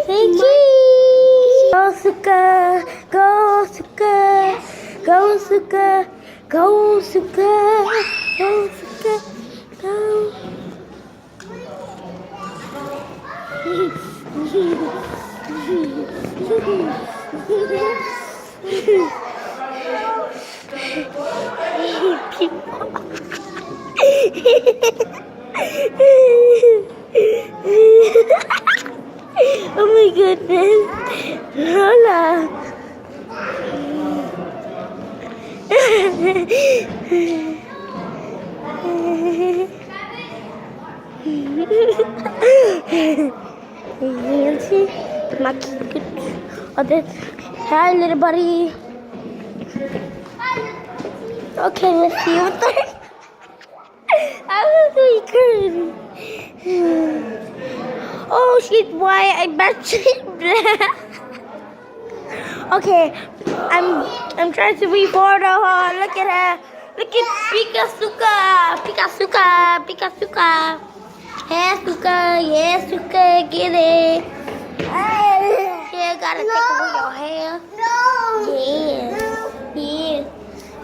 Vicky! Go Suka! Go Suka! Go Suka! Go Suka! Go Suka! Go! Oh my goodness. Lola. Nancy, my cute. Oh, that's, hi, little buddy. Okay, let's see what the I'm weaker. Oh, she's white. I bet she's black. Okay, I'm trying to be bored of her. Look at her. Look at Pikasuka. Pikasuka. Pikasuka. Hey, Suka. Yeah, Suka. Get it. Yeah, gotta take away your hair. No. Yeah. Yeah.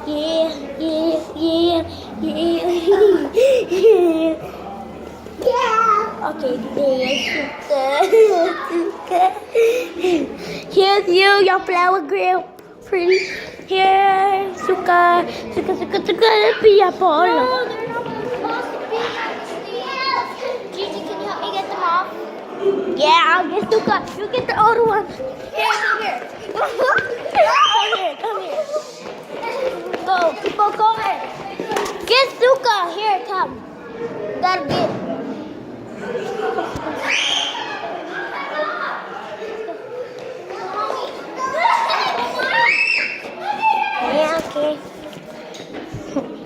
Yeah. Yeah. Yeah. Yeah. Yeah. Okay, there's Suka. Suka. Here's your flower girl. Pretty. Here, Suka. Suka, Suka, Suka. Be a ball. No, they're not supposed to be. Gigi, can you help me get them off? Yeah, I'll get Suka. You get the older one. Here, come here. Come here, come here. Go, people, go ahead. Get Suka. Here, come. Gotta get. Yeah, okay.